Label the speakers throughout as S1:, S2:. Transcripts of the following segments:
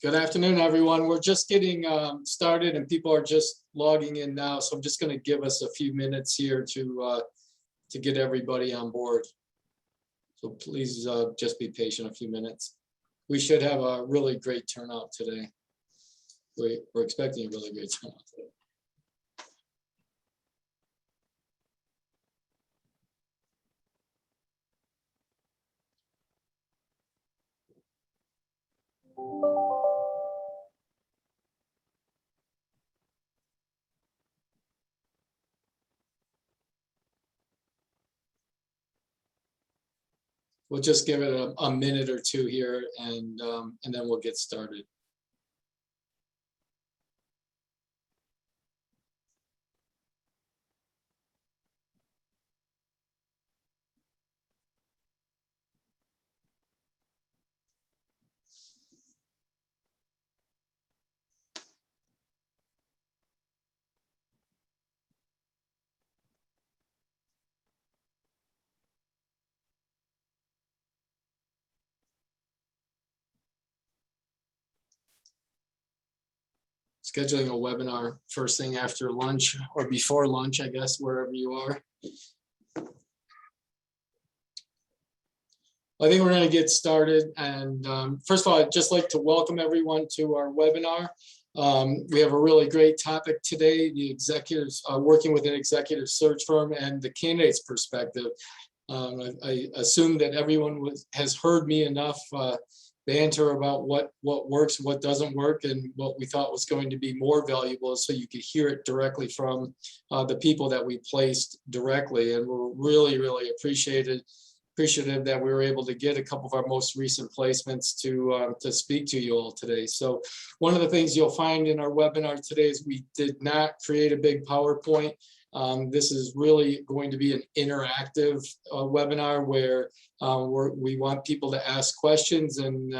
S1: Good afternoon, everyone. We're just getting started and people are just logging in now. So I'm just going to give us a few minutes here to get everybody on board. So please just be patient a few minutes. We should have a really great turnout today. We're expecting a really great turnout today. We'll just give it a minute or two here and then we'll get started. Scheduling a webinar first thing after lunch or before lunch, I guess, wherever you are. I think we're going to get started. And first of all, I'd just like to welcome everyone to our webinar. We have a really great topic today, the executives working with an executive search firm and the candidate's perspective. I assume that everyone has heard me enough banter about what works, what doesn't work, and what we thought was going to be more valuable so you could hear it directly from the people that we placed directly. And we're really, really appreciative that we were able to get a couple of our most recent placements to speak to you all today. So one of the things you'll find in our webinar today is we did not create a big PowerPoint. This is really going to be an interactive webinar where we want people to ask questions, and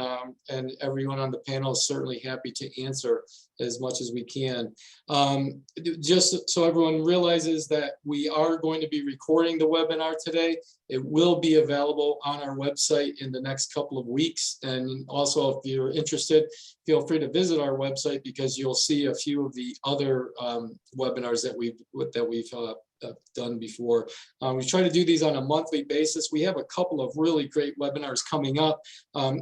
S1: everyone on the panel is certainly happy to answer as much as we can. Just so everyone realizes that we are going to be recording the webinar today. It will be available on our website in the next couple of weeks. And also, if you're interested, feel free to visit our website because you'll see a few of the other webinars that we've done before. We try to do these on a monthly basis. We have a couple of really great webinars coming up.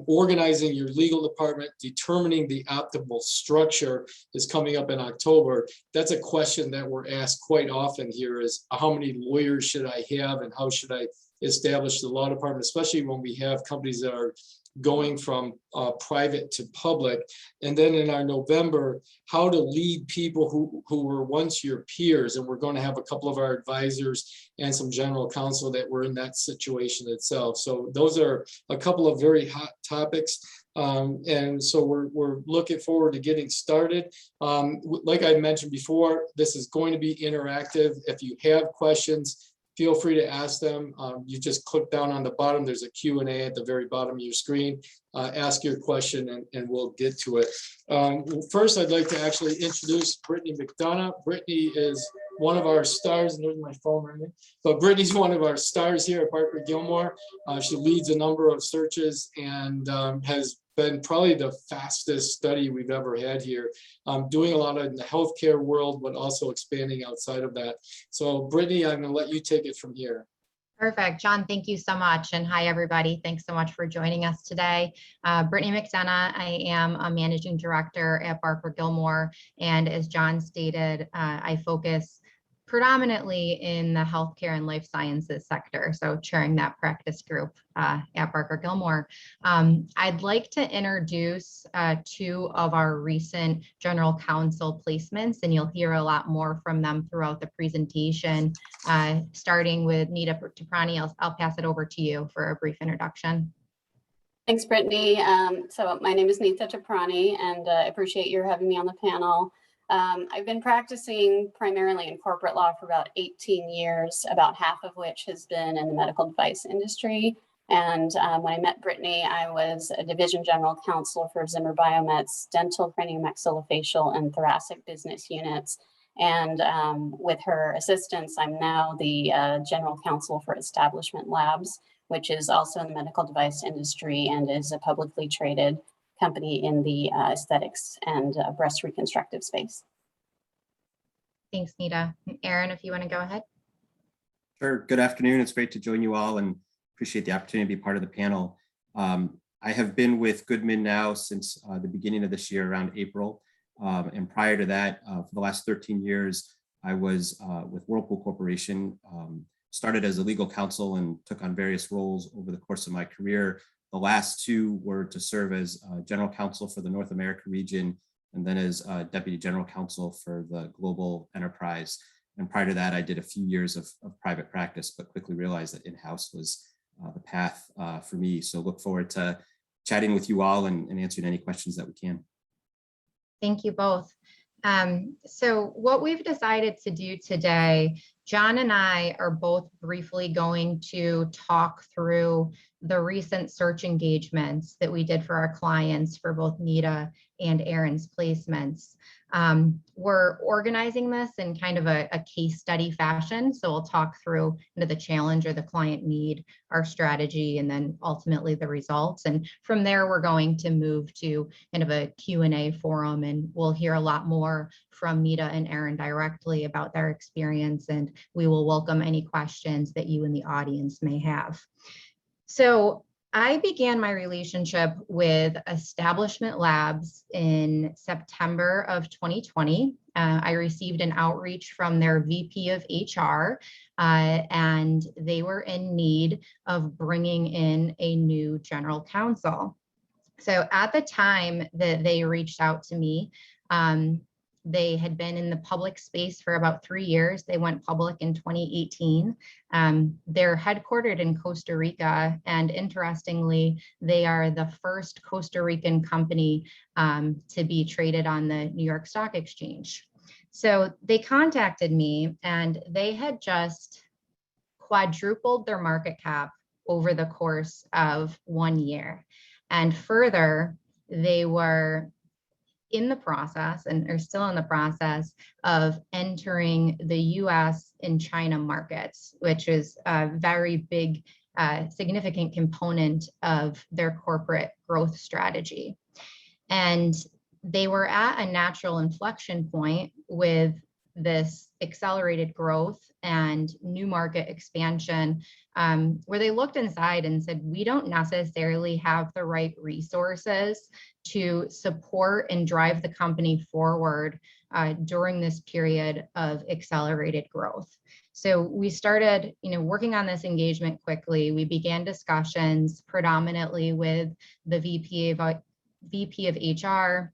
S1: Organizing your legal department, determining the optimal structure is coming up in October. That's a question that we're asked quite often here is how many lawyers should I have and how should I establish the law department, especially when we have companies that are going from private to public. And then in our November, how to lead people who were once your peers. And we're going to have a couple of our advisors and some general counsel that were in that situation itself. So those are a couple of very hot topics. And so we're looking forward to getting started. Like I mentioned before, this is going to be interactive. If you have questions, feel free to ask them. You just click down on the bottom. There's a Q&A at the very bottom of your screen. Ask your question and we'll get to it. First, I'd like to actually introduce Brittany McDonough. Brittany is one of our stars, and there's my phone right here. But Brittany's one of our stars here at BarkerGilmore. She leads a number of searches and has been probably the fastest study we've ever had here, doing a lot in the healthcare world, but also expanding outside of that. So Brittany, I'm gonna let you take it from here.
S2: Perfect. John, thank you so much. And hi, everybody. Thanks so much for joining us today. Brittany McDonough, I am a managing director at BarkerGilmore. And as John stated, I focus predominantly in the healthcare and life sciences sector, so chairing that practice group at BarkerGilmore. I'd like to introduce two of our recent general counsel placements, and you'll hear a lot more from them throughout the presentation. Starting with Nita Taprani, I'll pass it over to you for a brief introduction.
S3: Thanks, Brittany. So my name is Nita Taprani, and I appreciate your having me on the panel. I've been practicing primarily in corporate law for about 18 years, about half of which has been in the medical device industry. And when I met Brittany, I was a division general counsel for Zimmer Biomet's dental, craniomaxillofacial, and thoracic business units. And with her assistance, I'm now the general counsel for Establishment Labs, which is also in the medical device industry and is a publicly traded company in the aesthetics and breast reconstructive space.
S2: Thanks, Nita. Aaron, if you want to go ahead.
S4: Sure. Good afternoon. It's great to join you all and appreciate the opportunity to be part of the panel. I have been with Goodman now since the beginning of this year, around April. And prior to that, for the last 13 years, I was with Whirlpool Corporation, started as a legal counsel and took on various roles over the course of my career. The last two were to serve as General Counsel for the North America region, and then as Deputy General Counsel for the global enterprise. And prior to that, I did a few years of private practice, but quickly realized that in-house was the path for me. So look forward to chatting with you all and answering any questions that we can.
S2: Thank you both. So what we've decided to do today, John and I are both briefly going to talk through the recent search engagements that we did for our clients for both Nita and Aaron's placements. We're organizing this in kind of a case study fashion. So we'll talk through the challenge or the client need, our strategy, and then ultimately the results. And from there, we're going to move to kind of a Q&A forum, and we'll hear a lot more from Nita and Aaron directly about their experience, and we will welcome any questions that you in the audience may have. So I began my relationship with Establishment Labs in September of 2020. I received an outreach from their VP of HR, and they were in need of bringing in a new general counsel. So at the time that they reached out to me, they had been in the public space for about 3 years. They went public in 2018. They're headquartered in Costa Rica, and interestingly, they are the first Costa Rican company to be traded on the New York Stock Exchange. So they contacted me, and they had just quadrupled their market cap over the course of 1 year. And further, they were in the process and are still in the process of entering the US and China markets, which is a very big, significant component of their corporate growth strategy. And they were at a natural inflection point with this accelerated growth and new market expansion, where they looked inside and said, we don't necessarily have the right resources to support and drive the company forward during this period of accelerated growth. So we started, working on this engagement quickly. We began discussions predominantly with the VP of HR,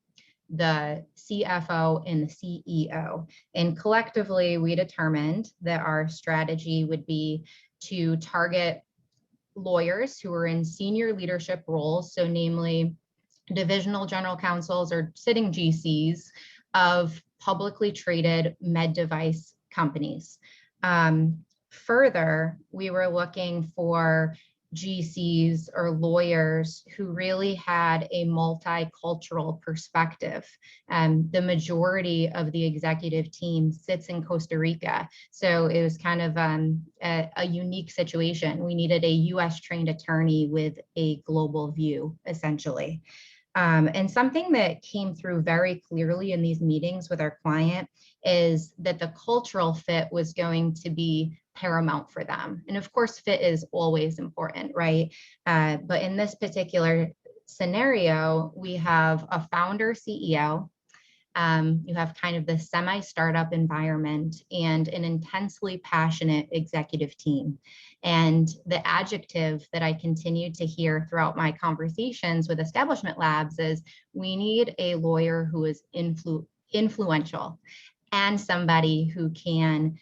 S2: the CFO, and the CEO. And collectively, we determined that our strategy would be to target lawyers who are in senior leadership roles, so namely divisional general counsels or sitting GCs of publicly traded med device companies. Further, we were looking for GCs or lawyers who really had a multicultural perspective. The majority of the executive team sits in Costa Rica. So it was kind of a unique situation. We needed a US trained attorney with a global view, essentially. And something that came through very clearly in these meetings with our client is that the cultural fit was going to be paramount for them. And of course, fit is always important, right? But in this particular scenario, we have a founder CEO, you have kind of the semi-startup environment and an intensely passionate executive team. And the adjective that I continue to hear throughout my conversations with Establishment Labs is we need a lawyer who is influential and somebody who can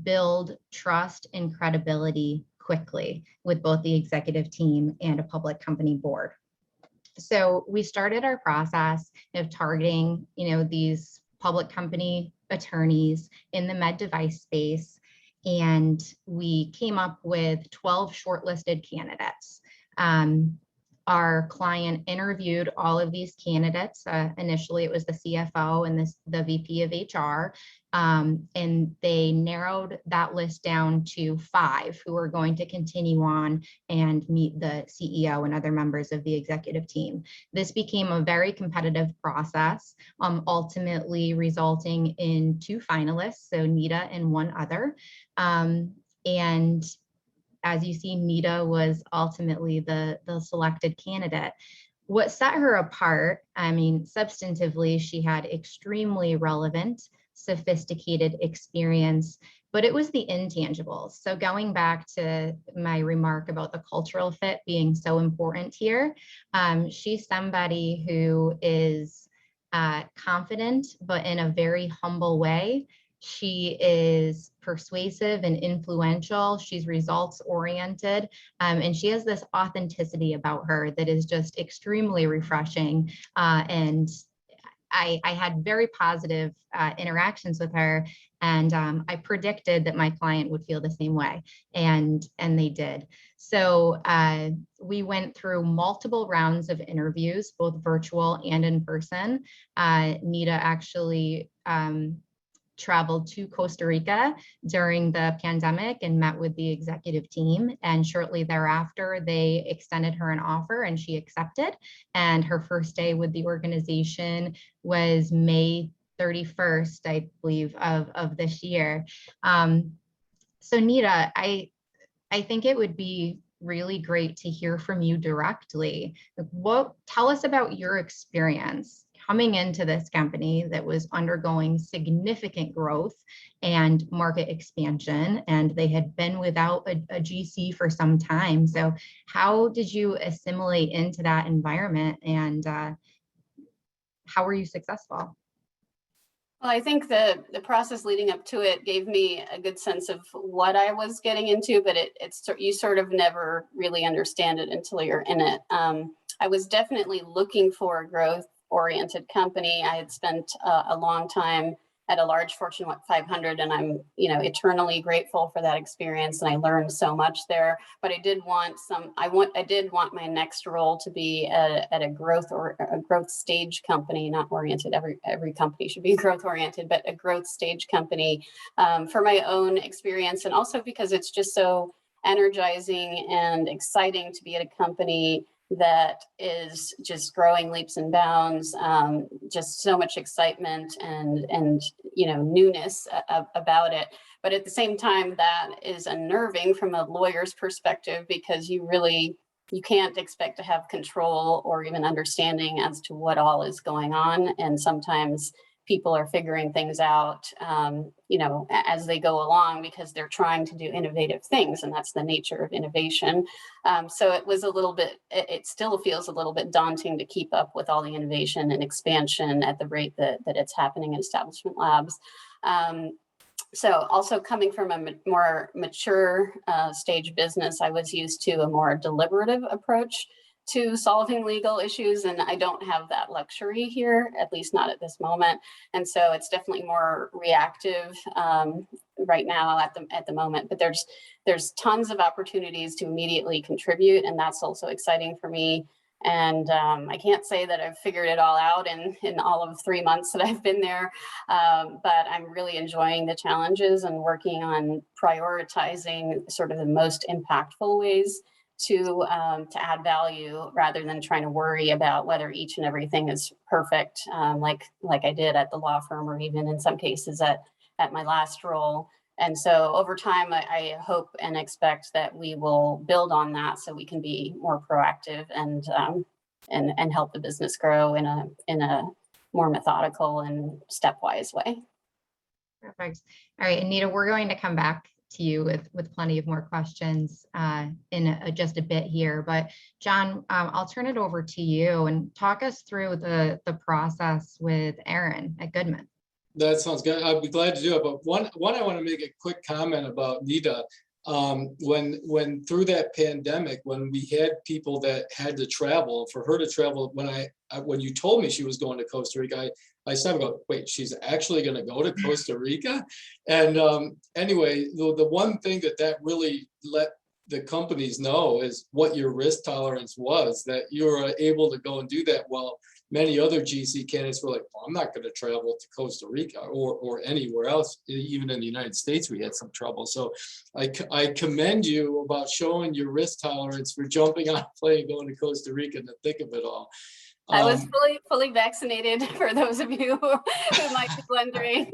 S2: build trust and credibility quickly with both the executive team and a public company board. So we started our process of targeting, these public company attorneys in the med device space, and we came up with 12 shortlisted candidates. our client interviewed all of these candidates. Initially, it was the CFO and the VP of HR, and they narrowed that list down to 5 who are going to continue on and meet the CEO and other members of the executive team. This became a very competitive process, ultimately resulting in 2 finalists, so Nita and 1 other. And as you see, Nita was ultimately the selected candidate. What set her apart, I mean, substantively, she had extremely relevant, sophisticated experience, but it was the intangibles. So going back to my remark about the cultural fit being so important here, she's somebody who is confident, but in a very humble way. She is persuasive and influential. She's results oriented. And she has this authenticity about her that is just extremely refreshing. And I had very positive interactions with her. And I predicted that my client would feel the same way. And they did. So we went through multiple rounds of interviews, both virtual and in person. Nita actually traveled to Costa Rica during the pandemic and met with the executive team. And shortly thereafter, they extended her an offer and she accepted. And her first day with the organization was May 31st, I believe, of this year. So Nita, I think it would be really great to hear from you directly. Tell us about your experience coming into this company that was undergoing significant growth and market expansion, and they had been without a GC for some time. So how did you assimilate into that environment, and how were you successful?
S3: Well, I think the process leading up to it gave me a good sense of what I was getting into, but you sort of never really understand it until you're in it. I was definitely looking for a growth-oriented company. I had spent a long time at a large Fortune 500, and I'm, eternally grateful for that experience, and I learned so much there. But I did want I did want my next role to be at a growth stage company, not oriented. Every company should be growth oriented, but a growth stage company for my own experience, and also because it's just so energizing and exciting to be at a company that is just growing leaps and bounds, just so much excitement and newness about it. But at the same time, that is unnerving from a lawyer's perspective, because you can't expect to have control or even understanding as to what all is going on. And sometimes people are figuring things out, as they go along, because they're trying to do innovative things, and that's the nature of innovation. So it was it still feels a little bit daunting to keep up with all the innovation and expansion at the rate that it's happening in Establishment Labs. So also coming from a more mature stage business, I was used to a more deliberative approach to solving legal issues, and I don't have that luxury here, at least not at this moment. And so it's definitely more reactive right now at the moment. But there's tons of opportunities to immediately contribute, and that's also exciting for me. And I can't say that I've figured it all out in all of 3 months that I've been there, but I'm really enjoying the challenges and working on prioritizing sort of the most impactful ways to add value, rather than trying to worry about whether each and everything is perfect, like I did at the law firm, or even in some cases at my last role. And so over time, I hope and expect that we will build on that, so we can be more proactive and help the business grow in a more methodical and stepwise way.
S2: Perfect. All right, Anita, we're going to come back to you with plenty of more questions in just a bit here. But John, I'll turn it over to you and talk us through the process with Aaron at Goodman.
S1: That sounds good. I'd be glad to do it. But one, I want to make a quick comment about Nita. When through that pandemic, when we had people that had to travel, for her to travel, when you told me she was going to Costa Rica, I started to go, wait, she's actually going to go to Costa Rica? And anyway, the one thing that really let the companies know is what your risk tolerance was, that you're able to go and do that, while many other GC candidates were like, well, I'm not going to travel to Costa Rica or anywhere else. Even in the United States, we had some trouble. So I commend you about showing your risk tolerance for jumping on a plane, going to Costa Rica in the thick of it all.
S3: I was fully vaccinated, for those of you who might be wondering,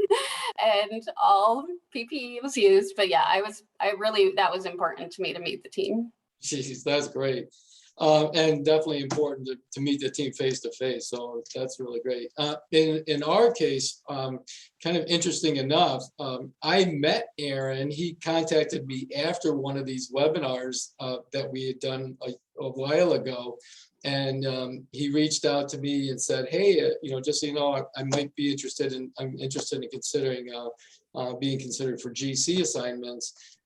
S3: and all PPE was used. But yeah, that was important to me to meet the team.
S1: Jeez, that's great. And definitely important to meet the team face to face. So that's really great. In our case, kind of interesting enough, I met Aaron. He contacted me after one of these webinars that we had done a while ago. And he reached out to me and said, hey, just so you know, I might be interested in considering being considered for GC assignments.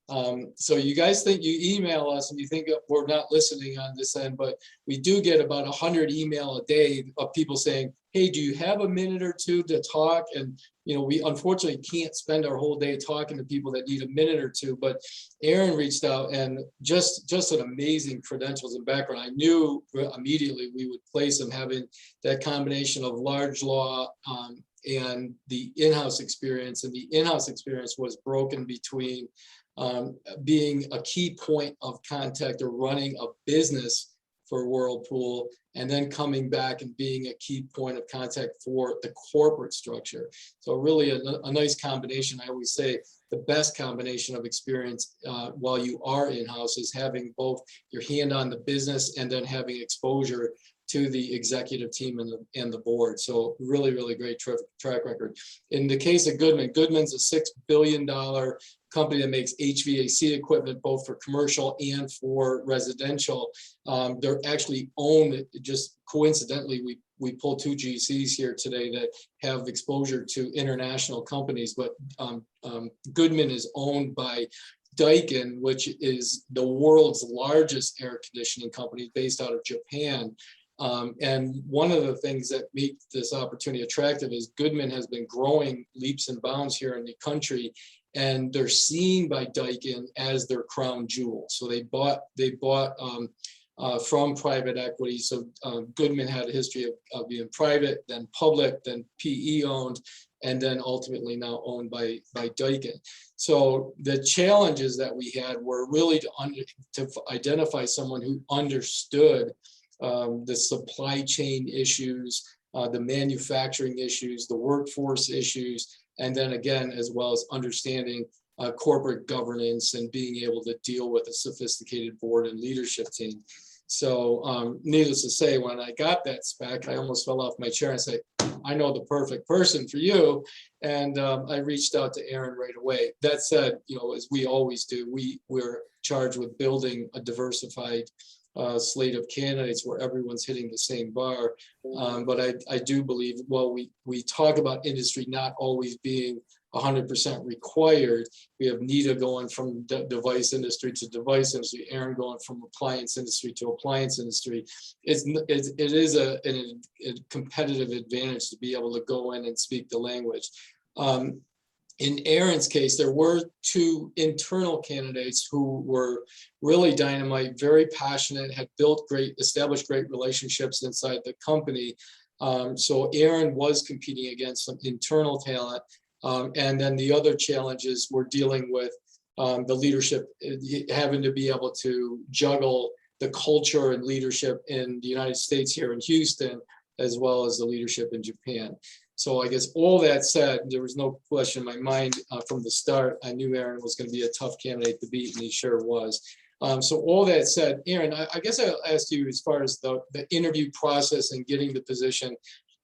S1: So you guys think, you email us and you think we're not listening on this end, but we do get about 100 email a day of people saying, hey, do you have a minute or two to talk? And we unfortunately can't spend our whole day talking to people that need a minute or two, but Aaron reached out, and just an amazing credentials and background. I knew immediately we would place him, having that combination of large law and the in-house experience. And the in-house experience was broken between being a key point of contact or running a business for Whirlpool, and then coming back and being a key point of contact for the corporate structure. So really a nice combination. I always say the best combination of experience while you are in-house is having both your hand on the business and then having exposure to the executive team and the board. So really great track record. In the case of Goodman's a $6 billion company that makes HVAC equipment, both for commercial and for residential. They're actually owned, just coincidentally, we pulled 2 GCs here today that have exposure to international companies, but Goodman is owned by Daikin, which is the world's largest air conditioning company based out of Japan. And one of the things that make this opportunity attractive is Goodman has been growing leaps and bounds here in the country, and they're seen by Daikin as their crown jewel. So they bought from private equity. So Goodman had a history of being private, then public, then PE owned, and then ultimately now owned by Daikin. So the challenges that we had were really to identify someone who understood the supply chain issues, the manufacturing issues, the workforce issues, and then again, as well as understanding corporate governance and being able to deal with a sophisticated board and leadership team. So needless to say, when I got that spec, I almost fell off my chair and said, I know the perfect person for you. And I reached out to Aaron right away. That said, as we always do, we're charged with building a diversified slate of candidates where everyone's hitting the same bar. But I do believe, while we talk about industry not always being 100% required, we have Nita going from device industry to device industry, Aaron going from appliance industry to appliance industry. It is a competitive advantage to be able to go in and speak the language. In Aaron's case, there were 2 internal candidates who were really dynamite, very passionate, had established great relationships inside the company. So Aaron was competing against some internal talent. And then the other challenges were dealing with the leadership, having to be able to juggle the culture and leadership in the United States here in Houston, as well as the leadership in Japan. So I guess all that said, there was no question in my mind from the start. I knew Aaron was going to be a tough candidate to beat, and he sure was. So all that said, Aaron, I guess I'll ask you, as far as the interview process and getting the position,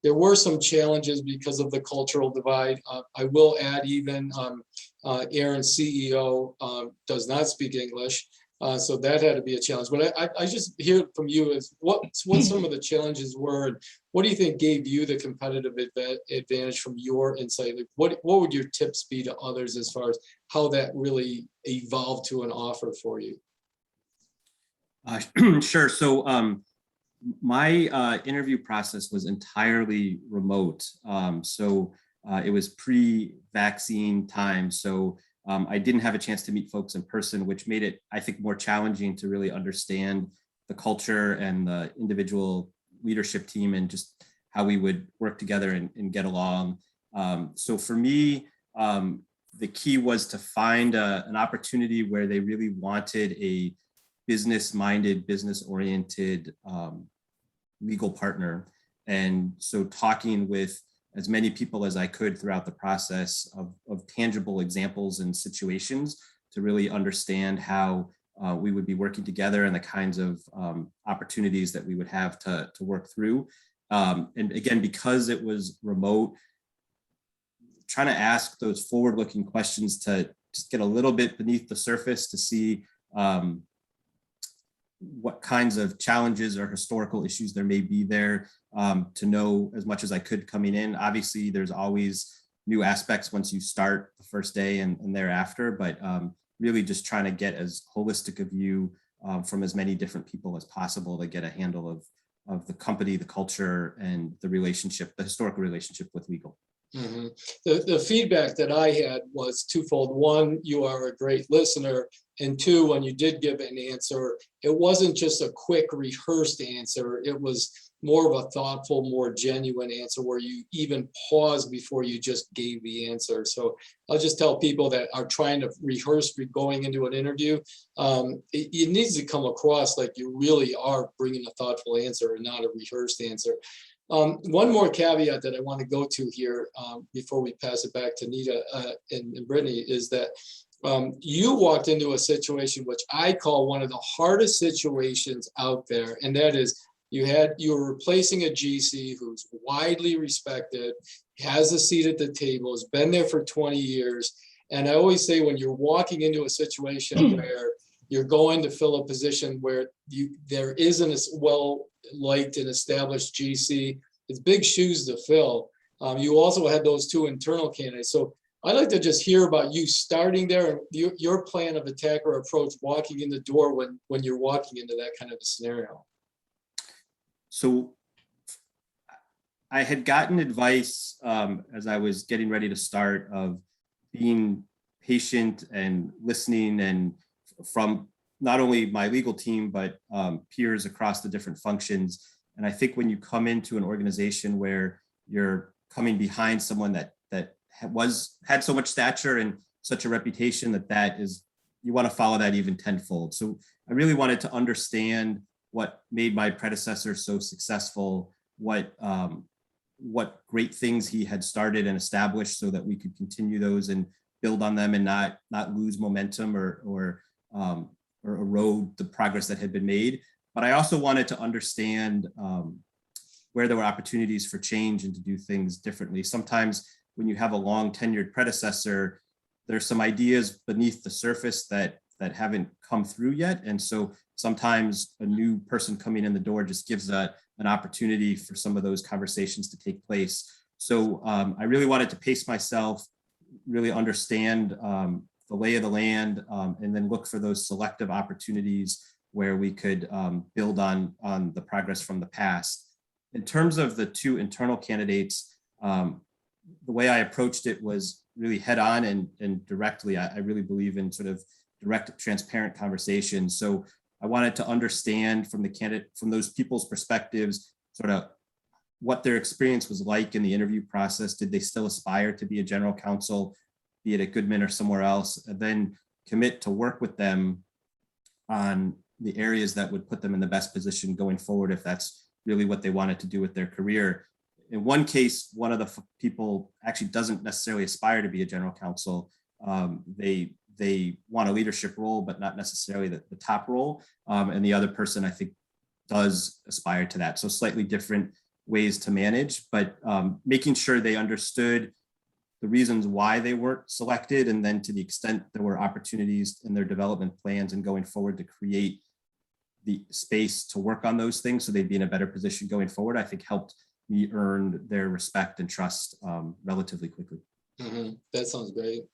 S1: there were some challenges because of the cultural divide. I will add, even Aaron's CEO does not speak English. So that had to be a challenge. But I just hear from you is what some of the challenges were, and what do you think gave you the competitive advantage from your insight? Like what would your tips be to others as far as how that really evolved to an offer for you?
S4: Sure. So my interview process was entirely remote. So it was pre-vaccine time. So I didn't have a chance to meet folks in person, which made it, I think, more challenging to really understand the culture and the individual leadership team and just how we would work together and get along. So for me, the key was to find an opportunity where they really wanted a business-minded, business-oriented legal partner. And so talking with as many people as I could throughout the process of tangible examples and situations to really understand how we would be working together and the kinds of opportunities that we would have to work through. And again, because it was remote, trying to ask those forward-looking questions to just get a little bit beneath the surface to see what kinds of challenges or historical issues there may be there, to know as much as I could coming in. Obviously, there's always new aspects once you start the first day and thereafter, but really just trying to get as holistic a view from as many different people as possible to get a handle of the company, the culture, and the relationship, the historical relationship with legal.
S1: Mm-hmm. The feedback that I had was twofold. One, you are a great listener. And two, when you did give an answer, it wasn't just a quick rehearsed answer. It was more of a thoughtful, more genuine answer where you even paused before you just gave the answer. So I'll just tell people that are trying to rehearse going into an interview, it needs to come across like you really are bringing a thoughtful answer and not a rehearsed answer. One more caveat that I want to go to here before we pass it back to Nita and Brittany is that you walked into a situation which I call one of the hardest situations out there, and that is you were replacing a GC who's widely respected, has a seat at the table, has been there for 20 years. And I always say when you're walking into a situation where you're going to fill a position where there isn't a well-liked and established GC, it's big shoes to fill. You also had those two internal candidates. So I'd like to just hear about you starting there and your plan of attack or approach walking in the door when you're walking into that kind of a scenario.
S4: So I had gotten advice as I was getting ready to start of being patient and listening, and from not only my legal team, but peers across the different functions. And I think when you come into an organization where you're coming behind someone that had so much stature and such a reputation you want to follow that even tenfold. So I really wanted to understand what made my predecessor so successful, what great things he had started and established so that we could continue those and build on them and not lose momentum or erode the progress that had been made. But I also wanted to understand where there were opportunities for change and to do things differently. Sometimes when you have a long tenured predecessor, there's some ideas beneath the surface that haven't come through yet. And so sometimes a new person coming in the door just gives an opportunity for some of those conversations to take place. So I really wanted to pace myself, really understand the lay of the land, and then look for those selective opportunities where we could build on the progress from the past. In terms of the two internal candidates, the way I approached it was really head on and directly. I really believe in sort of direct, transparent conversations. So I wanted to understand from those people's perspectives, sort of what their experience was like in the interview process. Did they still aspire to be a general counsel, be it at Goodman or somewhere else, and then commit to work with them on the areas that would put them in the best position going forward, if that's really what they wanted to do with their career. In one case, one of the people actually doesn't necessarily aspire to be a general counsel. They want a leadership role, but not necessarily the top role. And the other person, I think, does aspire to that. So slightly different ways to manage, but making sure they understood the reasons why they weren't selected, and then to the extent there were opportunities in their development plans and going forward to create the space to work on those things so they'd be in a better position going forward, I think helped me earn their respect and trust relatively quickly.
S1: Mm-hmm. That sounds great.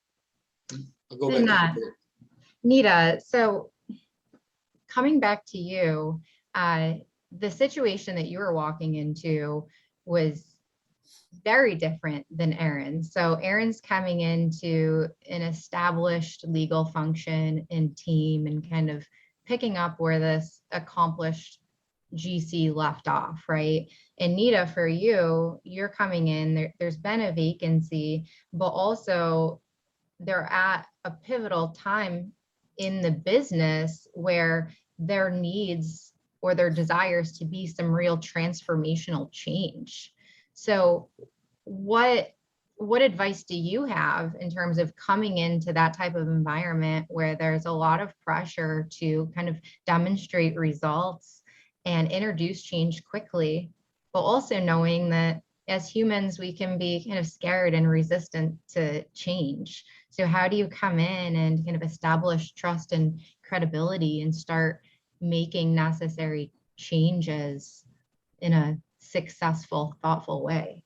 S1: I'll go back to
S2: Nita, so coming back to you, the situation that you were walking into was very different than Aaron's. So Aaron's coming into an established legal function and team and kind of picking up where this accomplished GC left off, right? And Nita, for you, you're coming in, there's been a vacancy, but also they're at a pivotal time in the business where there needs or their desires to be some real transformational change. So what advice do you have in terms of coming into that type of environment where there's a lot of pressure to kind of demonstrate results and introduce change quickly, but also knowing that as humans, we can be kind of scared and resistant to change. So how do you come in and kind of establish trust and credibility and start making necessary changes in a successful, thoughtful way?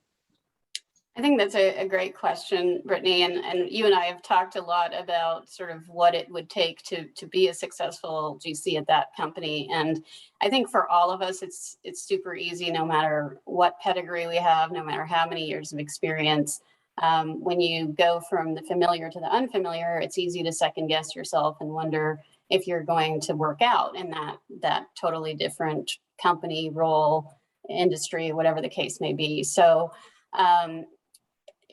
S3: I think that's a great question, Brittany, and you and I have talked a lot about sort of what it would take to be a successful GC at that company. And I think for all of us, it's super easy, no matter what pedigree we have, no matter how many years of experience. When you go from the familiar to the unfamiliar, it's easy to second guess yourself and wonder if you're going to work out in that totally different company, role, industry, whatever the case may be. So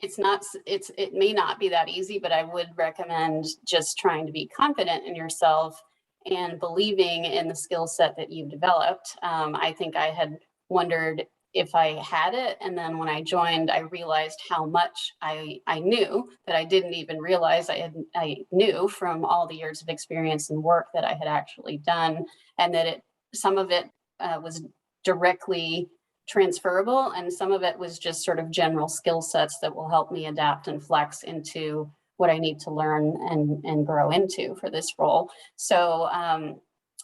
S3: it may not be that easy, but I would recommend just trying to be confident in yourself and believing in the skill set that you've developed. I think I had wondered if I had it. And then when I joined, I realized how much I knew that I didn't even realize I knew from all the years of experience and work that I had actually done, and that some of it was directly transferable, and some of it was just sort of general skill sets that will help me adapt and flex into what I need to learn and grow into for this role. So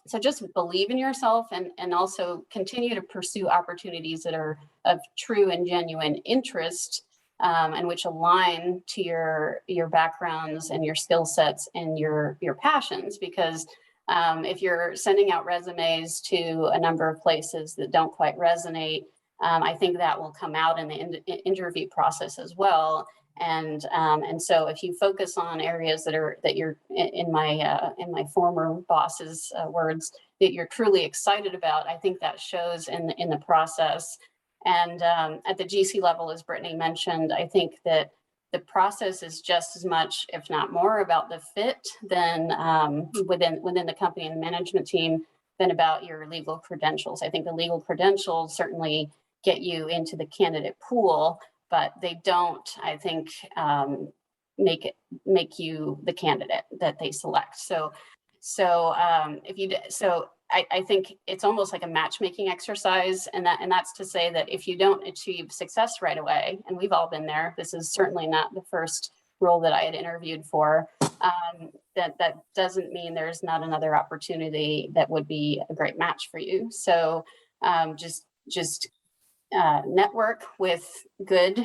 S3: so just believe in yourself, and also continue to pursue opportunities that are of true and genuine interest, and which align to your backgrounds and your skill sets and your passions. Because if you're sending out resumes to a number of places that don't quite resonate, I think that will come out in the interview process as well. And so if you focus on areas that you're in my former boss's words, that you're truly excited about, I think that shows in the process. And at the GC level, as Brittany mentioned, I think that the process is just as much, if not more, about the fit than within the company and management team than about your legal credentials. I think the legal credentials certainly get you into the candidate pool, but they don't, I think, make you the candidate that they select. So I think it's almost like a matchmaking exercise, and that's to say that if you don't achieve success right away, and we've all been there, this is certainly not the first role that I had interviewed for, that doesn't mean there's not another opportunity that would be a great match for you. So just network with good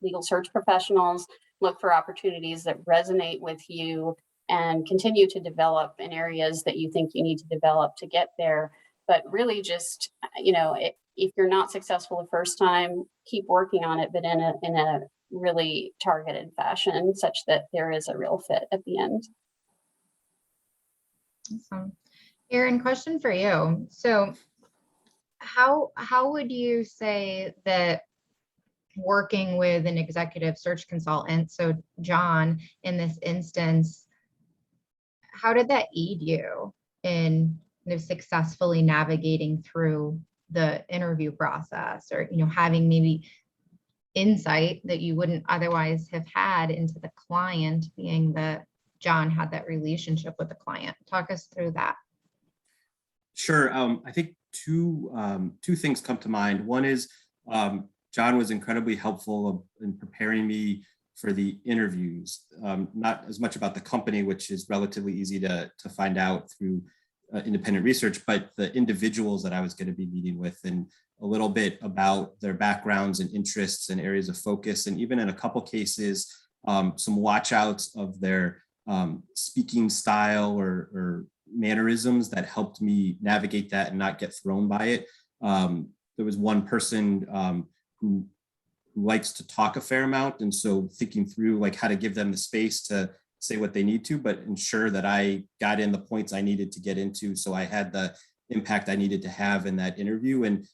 S3: legal search professionals, look for opportunities that resonate with you, and continue to develop in areas that you think you need to develop to get there. But really just, if you're not successful the first time, keep working on it, but in a really targeted fashion such that there is a real fit at the end.
S2: Awesome. Erin, question for you. So how would you say that working with an executive search consultant, so John, in this instance, how did that aid you in successfully navigating through the interview process, or having maybe insight that you wouldn't otherwise have had into the client, being that John had that relationship with the client? Talk us through that.
S4: Sure. I think two things come to mind. One is John was incredibly helpful in preparing me for the interviews, not as much about the company, which is relatively easy to find out through independent research, but the individuals that I was going to be meeting with, and a little bit about their backgrounds and interests and areas of focus, and even in a couple cases, some watch outs of their speaking style or mannerisms that helped me navigate that and not get thrown by it. There was one person likes to talk a fair amount. And so thinking through like how to give them the space to say what they need to, but ensure that I got in the points I needed to get into. So I had the impact I needed to have in that interview, and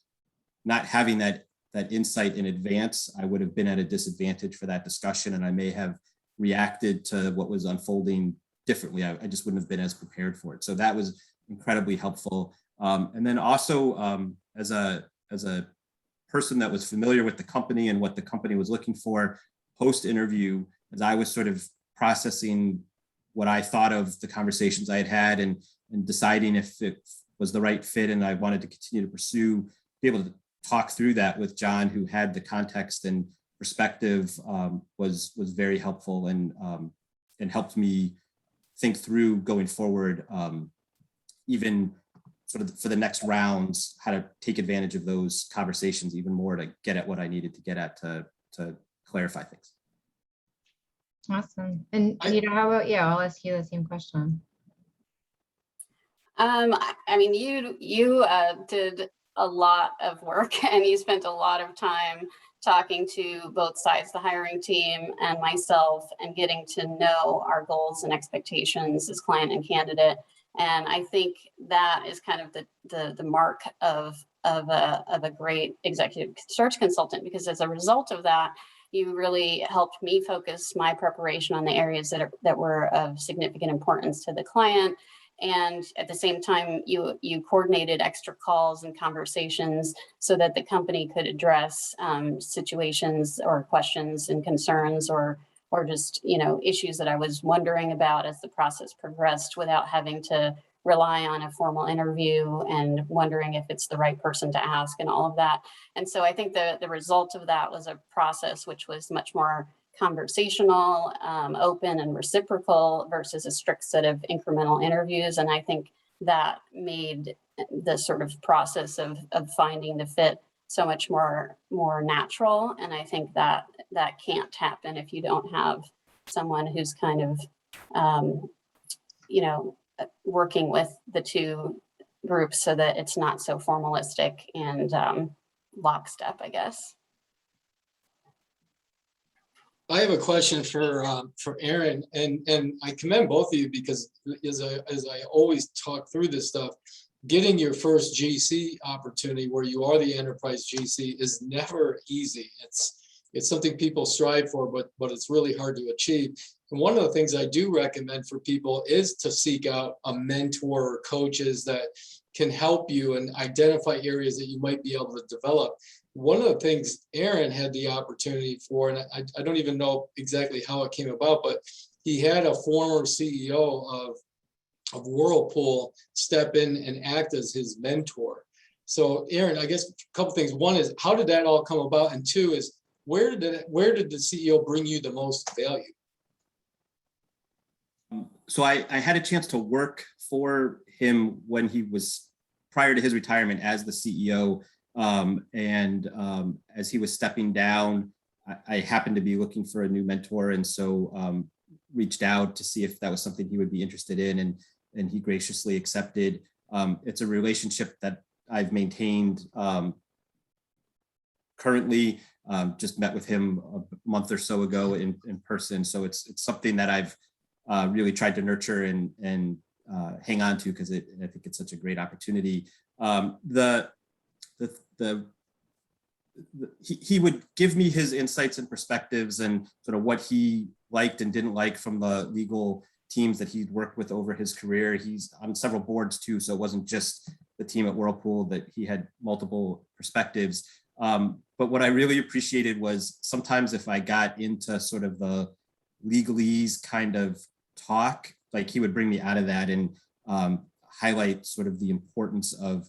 S4: not having that insight in advance, I would have been at a disadvantage for that discussion. And I may have reacted to what was unfolding differently. I just wouldn't have been as prepared for it. So that was incredibly helpful. And then also as a person that was familiar with the company and what the company was looking for post-interview, as I was sort of processing what I thought of the conversations I had had and deciding if it was the right fit and I wanted to continue to pursue, be able to talk through that with John, who had the context and perspective, was very helpful and helped me think through going forward, even sort of for the next rounds, how to take advantage of those conversations even more to get at what I needed to get at to clarify things.
S2: Awesome. And how about you? I'll ask you the same question.
S3: I mean, you did a lot of work and you spent a lot of time talking to both sides, the hiring team and myself, and getting to know our goals and expectations as client and candidate. And I think that is kind of the mark of a great executive search consultant, because as a result of that, you really helped me focus my preparation on the areas that were of significant importance to the client. And at the same time, you coordinated extra calls and conversations so that the company could address situations or questions and concerns or just, issues that I was wondering about as the process progressed, without having to rely on a formal interview and wondering if it's the right person to ask and all of that. And so I think the result of that was a process which was much more conversational, open and reciprocal versus a strict set of incremental interviews. And I think that made the sort of process of finding the fit so much more natural. And I think that can't happen if you don't have someone who's kind of, working with the two groups so that it's not so formalistic and lockstep, I guess.
S1: I have a question for Aaron, and I commend both of you, because as I always talk through this stuff, getting your first GC opportunity where you are the enterprise GC is never easy. It's something people strive for, but it's really hard to achieve. And one of the things I do recommend for people is to seek out a mentor or coaches that can help you and identify areas that you might be able to develop. One of the things Aaron had the opportunity for, and I don't even know exactly how it came about, but he had a former CEO of Whirlpool step in and act as his mentor. So Aaron, I guess a couple things. One is, how did that all come about? And two is, where did the CEO bring you the most value?
S4: So I had a chance to work for him when he was prior to his retirement as the CEO. As he was stepping down, I happened to be looking for a new mentor. And so reached out to see if that was something he would be interested in. And he graciously accepted. It's a relationship that I've maintained currently. Just met with him a month or so ago in person. So it's something that I've really tried to nurture and hang on to, because I think it's such a great opportunity. He would give me his insights and perspectives and sort of what he liked and didn't like from the legal teams that he'd worked with over his career. He's on several boards too, so it wasn't just the team at Whirlpool, that he had multiple perspectives. But what I really appreciated was sometimes if I got into sort of the legalese kind of talk, like he would bring me out of that and highlight sort of the importance of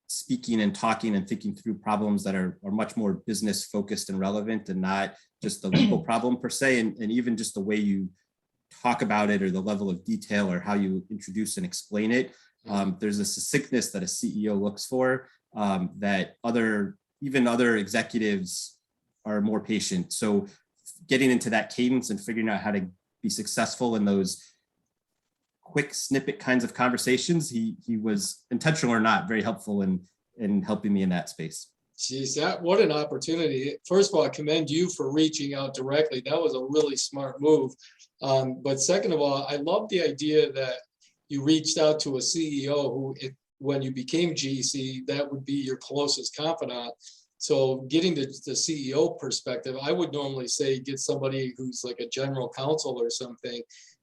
S4: speaking and talking and thinking through problems that are much more business focused and relevant, and not just the legal problem per se. And even just the way you talk about it, or the level of detail, or how you introduce and explain it. There's a succinctness that a CEO looks for, that even other executives are more patient. So getting into that cadence and figuring out how to be successful in those quick snippet kinds of conversations, he was, intentional or not, very helpful in helping me in that space.
S1: Geez, what an opportunity. First of all, I commend you for reaching out directly. That was a really smart move. But second of all, I love the idea that you reached out to a CEO who, when you became GC, that would be your closest confidant. So getting the CEO perspective, I would normally say get somebody who's like a general counsel or something,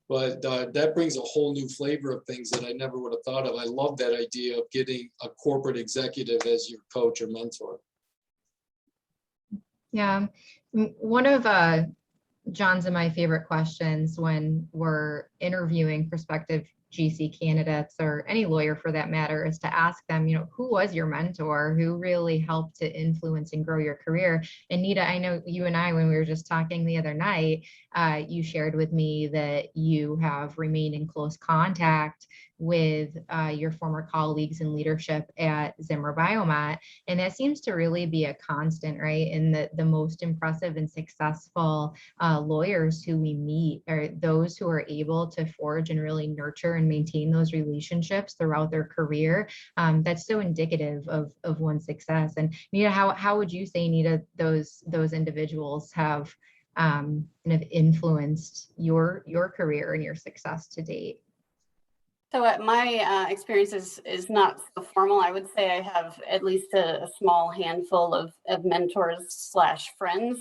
S1: but that brings a whole new flavor of things that I never would have thought of. I love that idea of getting a corporate executive as your coach or mentor.
S2: Yeah, one of John's and my favorite questions when we're interviewing prospective GC candidates, or any lawyer for that matter, is to ask them, who was your mentor, who really helped to influence and grow your career? And Nita, I know you and I, when we were just talking the other night, you shared with me that you have remained in close contact with your former colleagues in leadership at Zimmer Biomet. And that seems to really be a constant, right? And the most impressive and successful lawyers who we meet are those who are able to forge and really nurture and maintain those relationships throughout their career. That's so indicative of one's success. And Nita, how would you say, Nita, those individuals have kind of influenced your career and your success to date?
S3: So my experience is not so formal. I would say I have at least a small handful of mentors / friends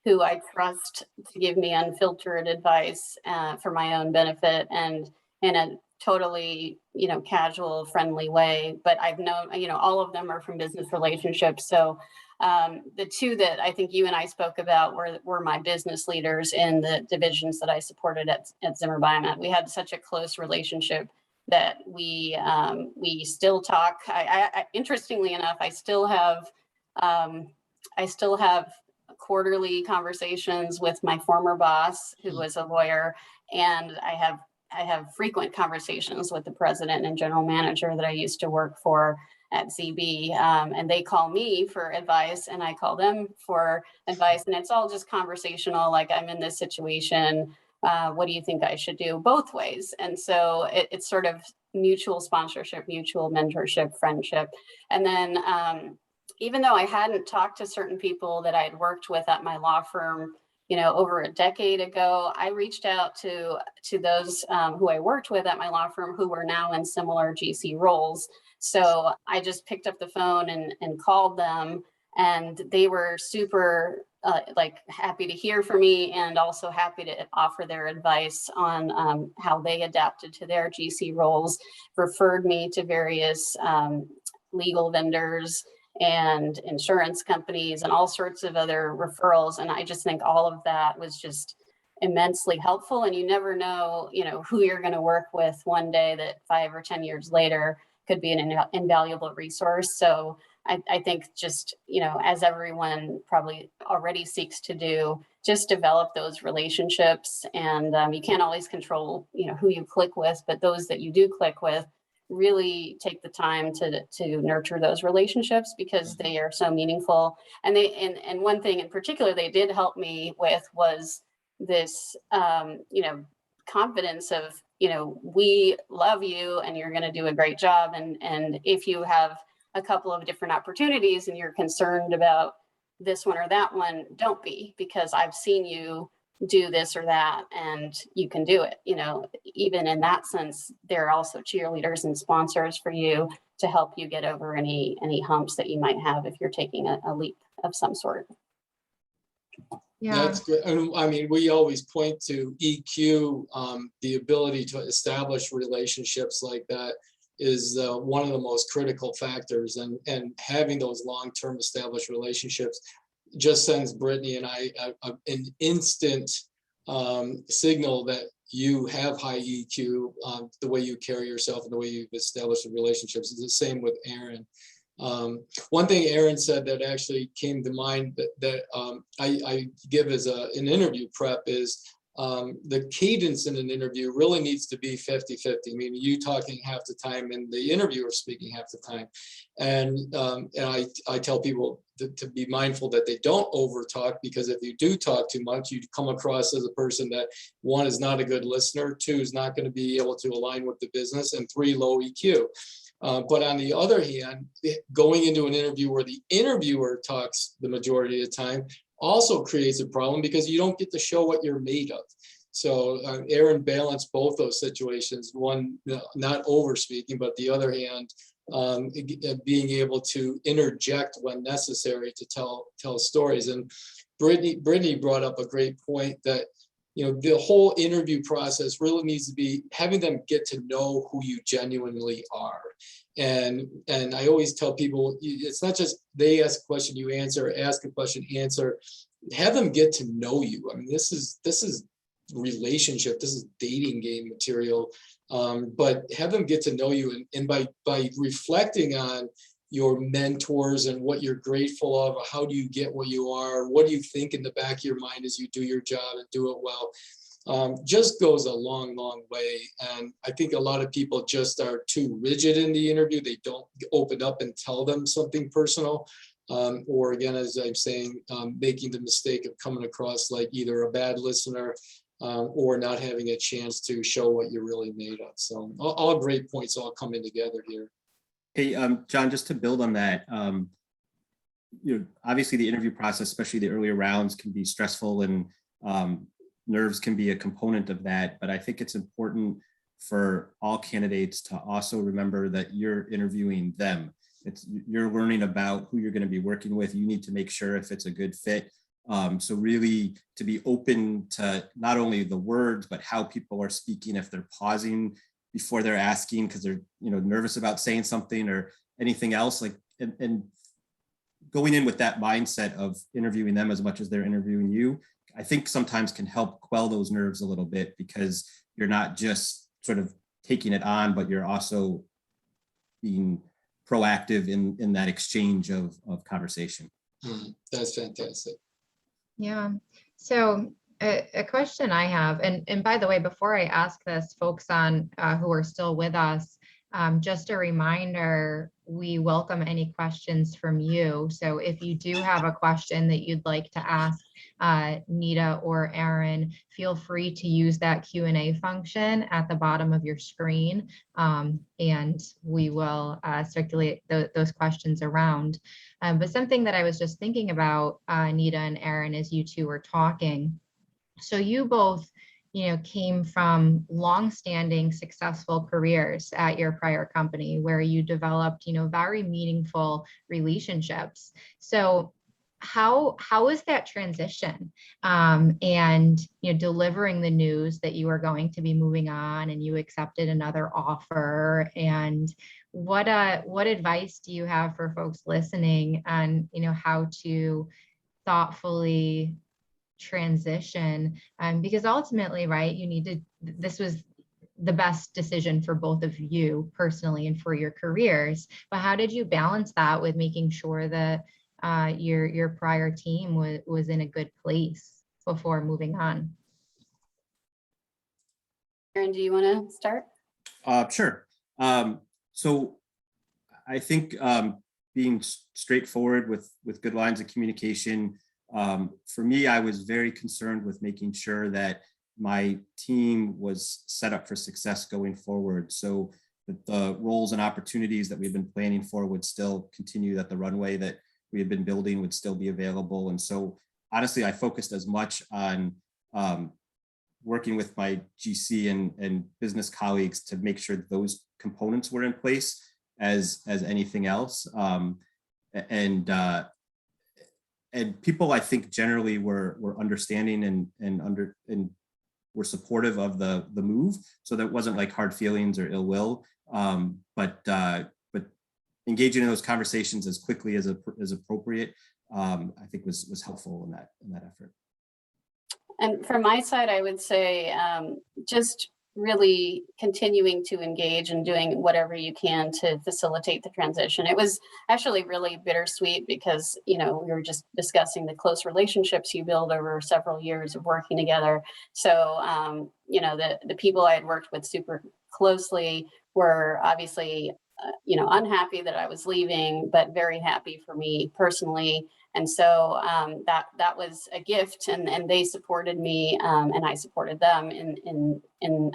S3: who I trust to give me unfiltered advice for my own benefit, and in a totally, casual, friendly way. But I've known, all of them are from business relationships. So the two that I think you and I spoke about were my business leaders in the divisions that I supported at Zimmer Biomet. We had such a close relationship that we still talk. I interestingly enough, I still have quarterly conversations with my former boss, who was a lawyer, and I have frequent conversations with the president and general manager that I used to work for at ZB, and they call me for advice and I call them for advice, and it's all just conversational, like, I'm in this situation, what do you think I should do? Both ways. And so it's sort of mutual sponsorship, mutual mentorship, friendship. And then even though I hadn't talked to certain people that I had worked with at my law firm, over a decade ago, I reached out to those who I worked with at my law firm who were now in similar GC roles. So I just picked up the phone and called them, and they were super happy to hear from me, and also happy to offer their advice on how they adapted to their GC roles, referred me to various legal vendors and insurance companies and all sorts of other referrals. And I just think all of that was just immensely helpful. And you never know, who you're going to work with one day that 5 or 10 years later could be an invaluable resource. So I think just, as everyone probably already seeks to do, just develop those relationships. And you can't always control, who you click with, but those that you do click with, really take the time to nurture those relationships, because they are so meaningful. And and one thing in particular they did help me with was this, confidence of, we love you and you're going to do a great job. And if you have a couple of different opportunities and you're concerned about this one or that one, don't be, because I've seen you do this or that and you can do it. Even in that sense, they're also cheerleaders and sponsors for you to help you get over any humps that you might have if you're taking a leap of some sort.
S2: Yeah,
S1: that's good. I mean, we always point to EQ, the ability to establish relationships like that is one of the most critical factors, and having those long-term established relationships just sends Brittany and I an instant signal that you have high EQ, the way you carry yourself and the way you've established relationships. It's the same with Aaron. One thing Aaron said that actually came to mind that I give as an interview prep is the cadence in an interview really needs to be 50-50, meaning you talking half the time and the interviewer speaking half the time. And I tell people to be mindful that they don't over talk, because if you do talk too much, you come across as a person that, 1, is not a good listener, 2, is not going to be able to align with the business, and 3, low EQ. But on the other hand, going into an interview where the interviewer talks the majority of the time also creates a problem because you don't get to show what you're made of. So Aaron balanced both those situations, one not over speaking, but the other hand, being able to interject when necessary to tell stories. And Brittany brought up a great point that, you know, the whole interview process really needs to be having them get to know who you genuinely are. And I always tell people, it's not just they ask a question, you answer, ask a question, answer. Have them get to know you. I mean, this is relationship, this is dating game material. But have them get to know you, and by reflecting on your mentors and what you're grateful of, how do you get what you are, what do you think in the back of your mind as you do your job and do it well, just goes a long way. And I think a lot of people just are too rigid in the interview. They don't open up and tell them something personal, or again, as I'm saying, making the mistake of coming across like either a bad listener or not having a chance to show what you're really made of. So all great points all coming together here.
S4: Hey, John, just to build on that, you know, obviously the interview process, especially the earlier rounds, can be stressful, and nerves can be a component of that. But I think it's important for all candidates to also remember that you're interviewing them. You're learning about who you're going to be working with. You need to make sure if it's a good fit. So really to be open to not only the words, but how people are speaking, if they're pausing before they're asking because they're, you know, nervous about saying something or anything else, like, and going in with that mindset of interviewing them as much as they're interviewing you, I think sometimes can help quell those nerves a little bit, because you're not just sort of taking it on, but you're also being proactive in that exchange of conversation.
S1: That's fantastic.
S2: Yeah. So a question I have, and by the way, before I ask this, folks on who are still with us, just a reminder, we welcome any questions from you. So if you do have a question that you'd like to ask Nita or Aaron, feel free to use that Q&A function at the bottom of your screen, and we will circulate those questions around. But something that I was just thinking about, Nita and Aaron, as you two were talking, so you both, you know, came from long-standing successful careers at your prior company where you developed, you know, very meaningful relationships. So how is that transition, and, you know, delivering the news that you are going to be moving on and you accepted another offer, and what advice do you have for folks listening on, you know, how to thoughtfully transition, because ultimately, right, you need to, this was the best decision for both of you personally and for your careers, but how did you balance that with making sure that your prior team was in a good place before moving on?
S3: Aaron, do you want to start?
S4: Sure. So I think being straightforward with good lines of communication. For me, I was very concerned with making sure that my team was set up for success going forward, so that the roles and opportunities that we've been planning for would still continue, that the runway that we had been building would still be available. And so honestly, I focused as much on working with my GC and business colleagues to make sure those components were in place as anything else. And people, I think, generally were understanding and were supportive of the move. So that wasn't like hard feelings or ill will, but engaging in those conversations as quickly as appropriate, I think was helpful in that effort.
S3: And from my side, I would say just really continuing to engage and doing whatever you can to facilitate the transition. It was actually really bittersweet because, you know, we were just discussing the close relationships you build over several years of working together. So, you know, the people I had worked with super closely were obviously, you know, unhappy that I was leaving, but very happy for me personally. And so that was a gift, and they supported me, and I supported them in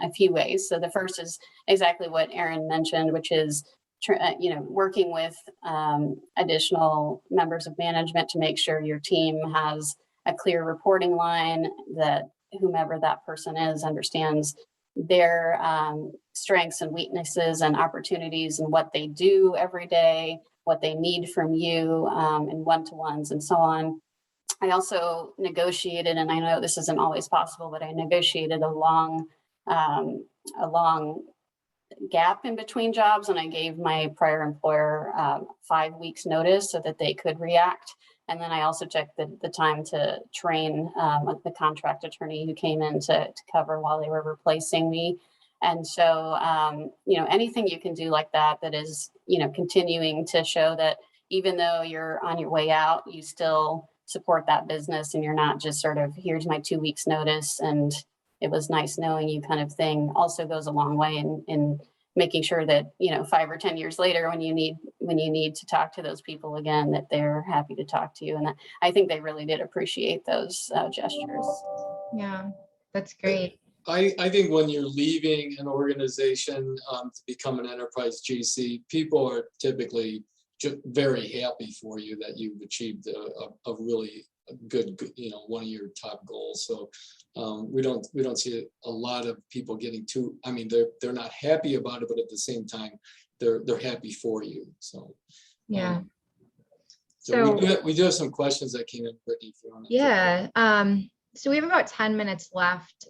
S3: a few ways. So the first is exactly what Aaron mentioned, which is working with additional members of management to make sure your team has a clear reporting line, that whomever that person is understands their strengths and weaknesses and opportunities and what they do every day, what they need from you in one-to-ones and so on. I also negotiated, and I know this isn't always possible, but I negotiated a long gap in between jobs, and I gave my prior employer 5 weeks notice so that they could react. And then I also took the time to train the contract attorney who came in to cover while they were replacing me. And so, anything you can do like that, that is, continuing to show that even though you're on your way out, you still support that business, and you're not just sort of, here's my 2 weeks notice and it was nice knowing you kind of thing, also goes a long way in making sure that, 5 or 10 years later, when you need to talk to those people again, that they're happy to talk to you. And I think they really did appreciate those gestures.
S2: Yeah, that's great.
S1: I think when you're leaving an organization to become an enterprise GC, people are typically very happy for you that you've achieved a really good, one of your top goals. So we don't see a lot of people getting too, they're not happy about it, but at the same time, they're happy for you. So
S2: yeah.
S1: So we do have some questions that came in, Brittany, if you want to.
S2: Yeah. So we have about 10 minutes left.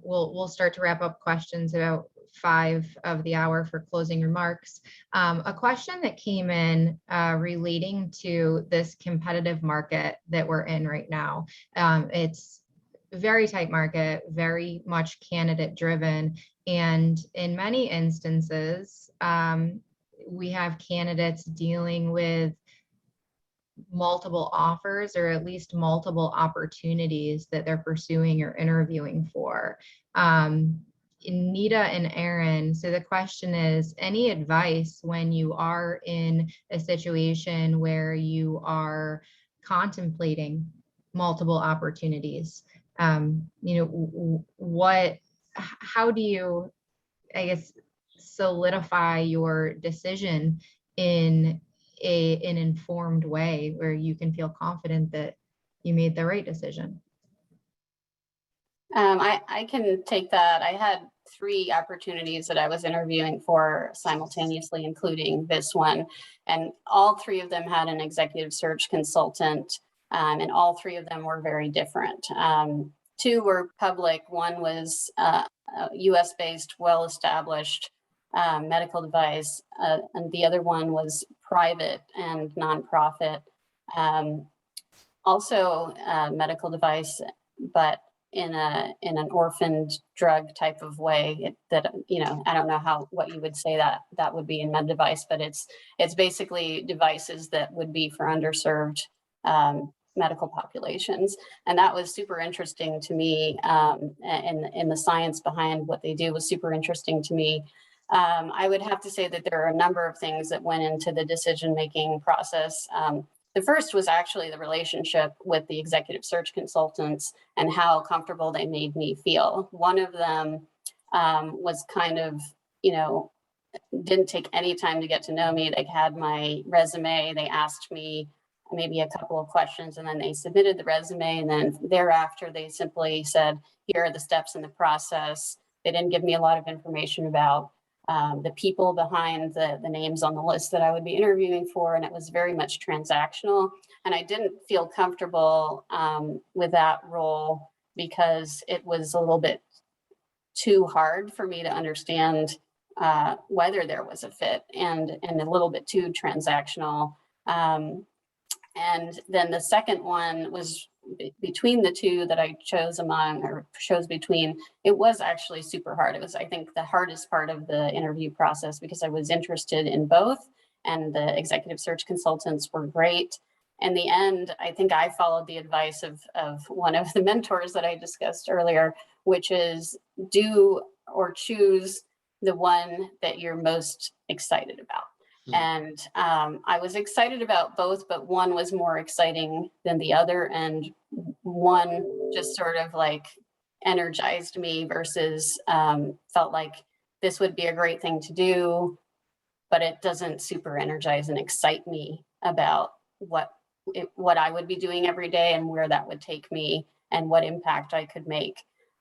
S2: We'll start to wrap up questions about 5 of the hour for closing remarks. A question that came in relating to this competitive market that we're in right now. It's a very tight market, very much candidate driven. And in many instances, we have candidates dealing with multiple offers, or at least multiple opportunities that they're pursuing or interviewing for. Nita and Aaron, so the question is, any advice when you are in a situation where you are contemplating multiple opportunities? How do you, I guess, solidify your decision in an informed way where you can feel confident that you made the right decision?
S3: I can take that. I had 3 opportunities that I was interviewing for simultaneously, including this one. And all 3 of them had an executive search consultant, and all 3 of them were very different. 2 were public. One was a US-based, well-established medical device, and the other one was private and nonprofit. Also medical device, but in an orphaned drug type of way that, I don't know what you would say that would be in med device, but it's basically devices that would be for underserved medical populations. And that was super interesting to me. And the science behind what they do was super interesting to me. I would have to say that there are a number of things that went into the decision-making process. The first was actually the relationship with the executive search consultants and how comfortable they made me feel. One of them was kind of, didn't take any time to get to know me. They had my resume. They asked me maybe a couple of questions, and then they submitted the resume. And then thereafter, they simply said, here are the steps in the process. They didn't give me a lot of information about the people behind the names on the list that I would be interviewing for, and it was very much transactional. And I didn't feel comfortable with that role because it was a little bit too hard for me to understand whether there was a fit, and a little bit too transactional. And then the second one was between the 2 that I chose between. It was actually super hard. It was, I think, the hardest part of the interview process because I was interested in both, and the executive search consultants were great. In the end, I think I followed the advice of one of the mentors that I discussed earlier, which is do or choose the one that you're most excited about. And I was excited about both, but one was more exciting than the other. And one just sort of like energized me versus felt like this would be a great thing to do, but it doesn't super energize and excite me about what I would be doing every day and where that would take me and what impact I could make.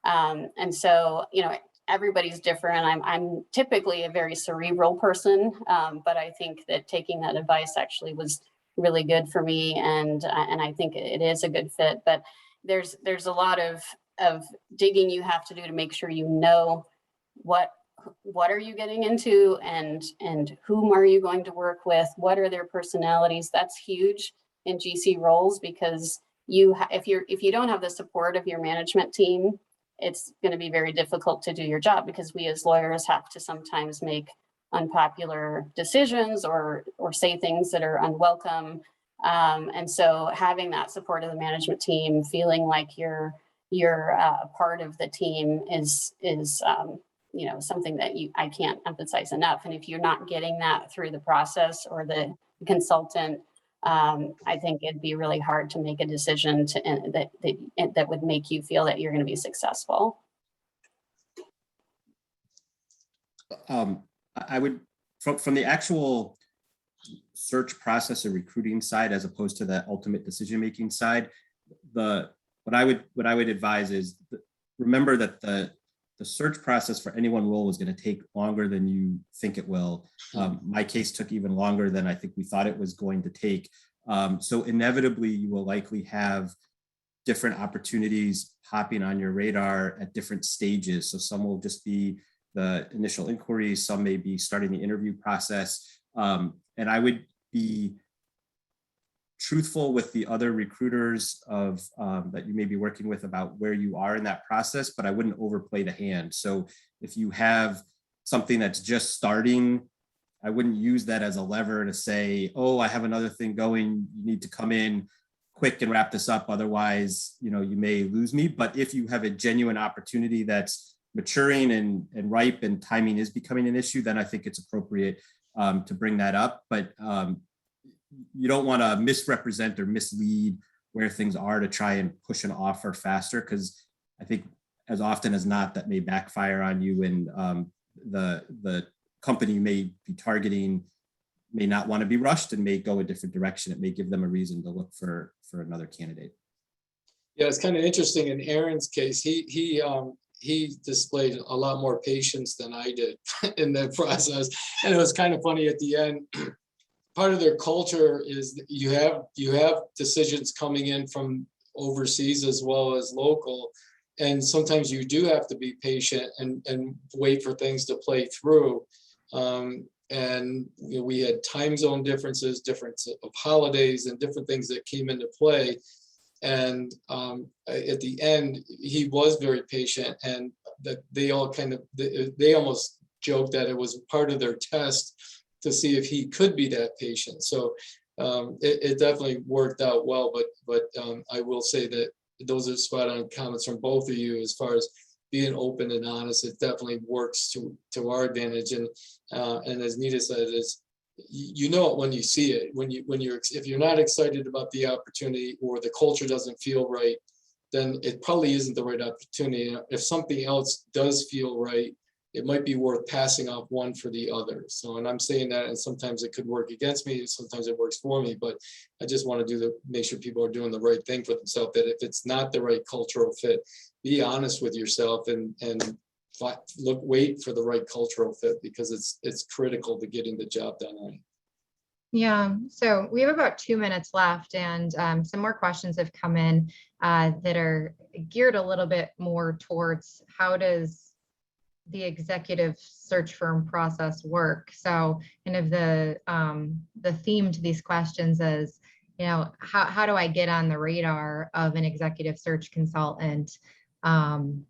S3: And so, you know, everybody's different. I'm typically a very cerebral person, but I think that taking that advice actually was really good for me, and I think it is a good fit. But there's a lot of digging you have to do to make sure you know what are you getting into, and whom are you going to work with, what are their personalities. That's huge in GC roles, because if you don't have the support of your management team, it's going to be very difficult to do your job, because we as lawyers have to sometimes make unpopular decisions or say things that are unwelcome. And so having that support of the management team, feeling like you're part of the team is you know, something that I can't emphasize enough. And if you're not getting that through the process or the consultant, I think it'd be really hard to make a decision that would make you feel that you're going to be successful.
S4: I would, from the actual search process and recruiting side, as opposed to the ultimate decision-making side, what I would advise is, remember that the search process for any one role is going to take longer than you think it will. My case took even longer than I think we thought it was going to take. So inevitably, you will likely have different opportunities popping on your radar at different stages. So some will just be the initial inquiries, some may be starting the interview process. And I would be truthful with the other recruiters that you may be working with about where you are in that process, but I wouldn't overplay the hand. So if you have something that's just starting, I wouldn't use that as a lever to say, oh, I have another thing going, you need to come in quick and wrap this up, otherwise, you know, you may lose me. But if you have a genuine opportunity that's maturing and ripe and timing is becoming an issue, then I think it's appropriate to bring that up. But you don't want to misrepresent or mislead where things are to try and push an offer faster, because I think as often as not, that may backfire on you, and the company you may be targeting may not want to be rushed and may go a different direction. It may give them a reason to look for another candidate.
S1: Yeah, it's kind of interesting. In Aaron's case, he displayed a lot more patience than I did in that process, and it was kind of funny at the end. Part of their culture is that you have decisions coming in from overseas as well as local, and sometimes you do have to be patient and wait for things to play through. And you know, we had time zone differences, difference of holidays, and different things that came into play. And at the end, he was very patient, and that they almost joked that it was part of their test to see if he could be that patient. So it definitely worked out well. But I will say that those are spot on comments from both of you as far as being open and honest. It definitely works to our advantage. And as Nita said, is you know it when you see it. If you're not excited about the opportunity, or the culture doesn't feel right, then it probably isn't the right opportunity. If something else does feel right, it might be worth passing off one for the other. So, and I'm saying that, and sometimes it could work against me, sometimes it works for me, but I just want to make sure people are doing the right thing for themselves, that if it's not the right cultural fit, be honest with yourself and wait for the right cultural fit, because it's critical to getting the job done right.
S2: Yeah, so we have about 2 minutes left, and some more questions have come in that are geared a little bit more towards how does the executive search firm process work. So kind of the theme to these questions is, you know, how do I get on the radar of an executive search consultant, and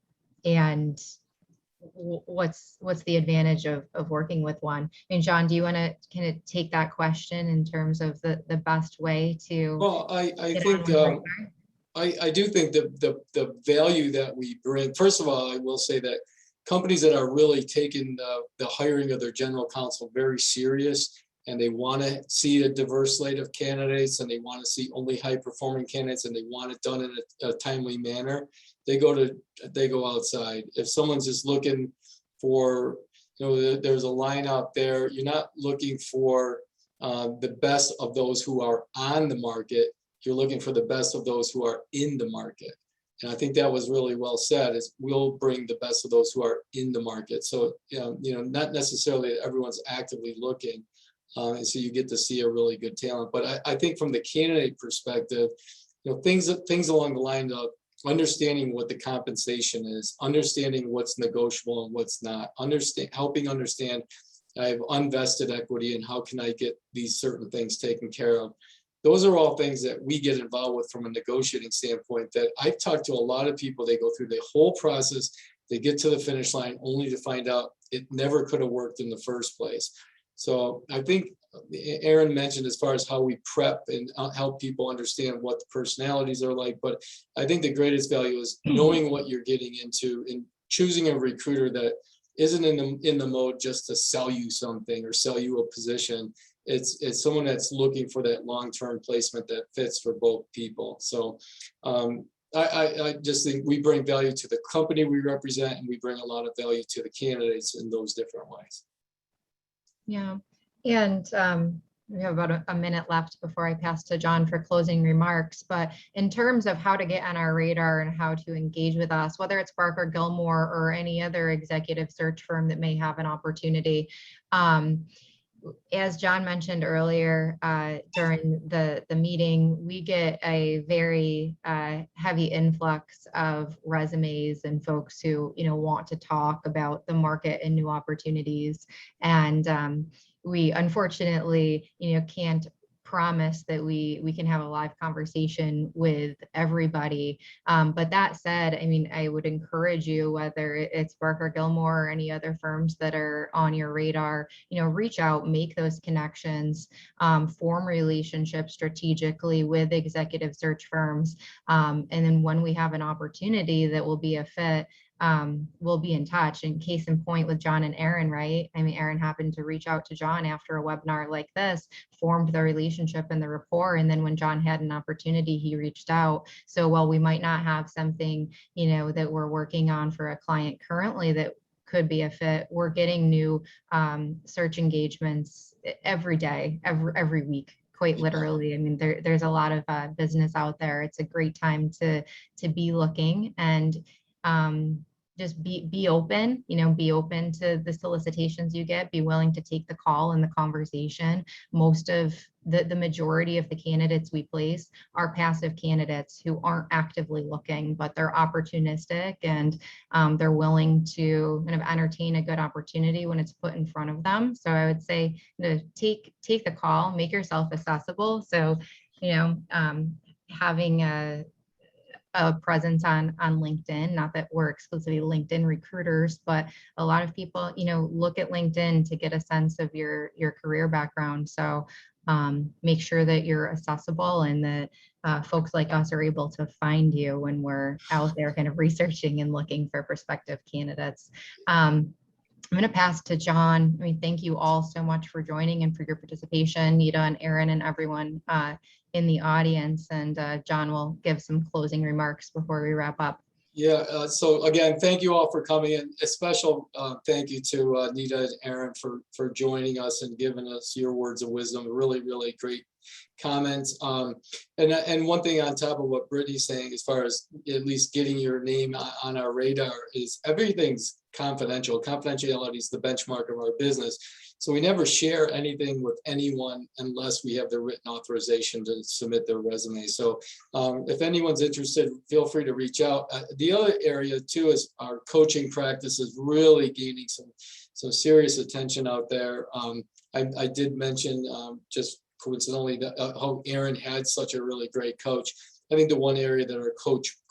S2: what's the advantage of working with one? And John, do you want to kind of take that question in terms of the best way to?
S1: Well, I think I do think the value that we bring. First of all, I will say that companies that are really taking the hiring of their general counsel very serious, and they want to see a diverse slate of candidates, and they want to see only high performing candidates, and they want it done in a timely manner, they go outside. If someone's just looking for there's a line out there. You're not looking for the best of those who are on the market. You're looking for the best of those who are in the market. And I think that was really well said, is we'll bring the best of those who are in the market. So, not necessarily everyone's actively looking. And so you get to see a really good talent. But I think from the candidate perspective, things along the line of understanding what the compensation is, understanding what's negotiable and what's not, helping understand I have unvested equity and how can I get these certain things taken care of. Those are all things that we get involved with from a negotiating standpoint, that I've talked to a lot of people. They go through the whole process, they get to the finish line only to find out it never could have worked in the first place. So I think Aaron mentioned as far as how we prep and help people understand what the personalities are like, but I think the greatest value is knowing what you're getting into and choosing a recruiter that isn't in the mode just to sell you something or sell you a position. It's someone that's looking for that long-term placement that fits for both people. So I just think we bring value to the company we represent, and we bring a lot of value to the candidates in those different ways.
S2: Yeah, and we have about a minute left before I pass to John for closing remarks. But in terms of how to get on our radar and how to engage with us, whether it's BarkerGilmore or any other executive search firm that may have an opportunity, as John mentioned earlier during the meeting, we get a very heavy influx of resumes and folks who want to talk about the market and new opportunities. And we unfortunately can't promise that we can have a live conversation with everybody. But that said, I mean, I would encourage you, whether it's BarkerGilmore or any other firms that are on your radar, reach out, make those connections, form relationships strategically with executive search firms. And then when we have an opportunity that will be a fit, we'll be in touch. And case in point with John and Aaron, right? I mean, Aaron happened to reach out to John after a webinar like this, formed the relationship and the rapport. And then when John had an opportunity, he reached out. So while we might not have something, that we're working on for a client currently that could be a fit, we're getting new search engagements every day, every week. Quite literally. I mean, there's a lot of business out there. It's a great time to be looking, and just be open, be open to the solicitations you get, be willing to take the call and the conversation. Most of the majority of the candidates we place are passive candidates who aren't actively looking, but they're opportunistic, and they're willing to kind of entertain a good opportunity when it's put in front of them. So I would say, take the call, make yourself accessible. So, having a presence on LinkedIn, not that we're exclusively LinkedIn recruiters, but a lot of people, look at LinkedIn to get a sense of your career background. So make sure that you're accessible, and that folks like us are able to find you when we're out there kind of researching and looking for prospective candidates. I'm going to pass to John. I mean, thank you all so much for joining and for your participation, Nita and Aaron and everyone in the audience. And John will give some closing remarks before we wrap up.
S1: Yeah, so again, thank you all for coming in. A special thank you to Nita and Aaron for joining us and giving us your words of wisdom. Really, really great comments. And one thing on top of what Brittany's saying, as far as at least getting your name on our radar, is everything's confidential. Confidentiality is the benchmark of our business. So we never share anything with anyone unless we have the written authorization to submit their resume. So if anyone's interested, feel free to reach out. The other area too is our coaching practice is really gaining some serious attention out there. I did mention just coincidentally that how Aaron had such a really great coach. I think the one area that our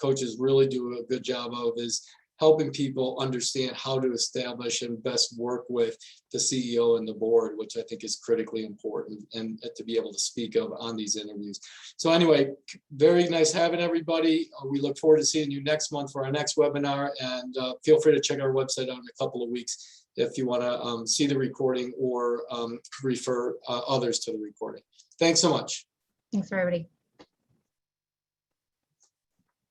S1: coaches really do a good job of is helping people understand how to establish and best work with the CEO and the board, which I think is critically important, and to be able to speak of on these interviews. So anyway, very nice having everybody. We look forward to seeing you next month for our next webinar, and feel free to check our website out in a couple of weeks if you want to see the recording or refer others to the recording. Thanks so much.
S2: Thanks, everybody.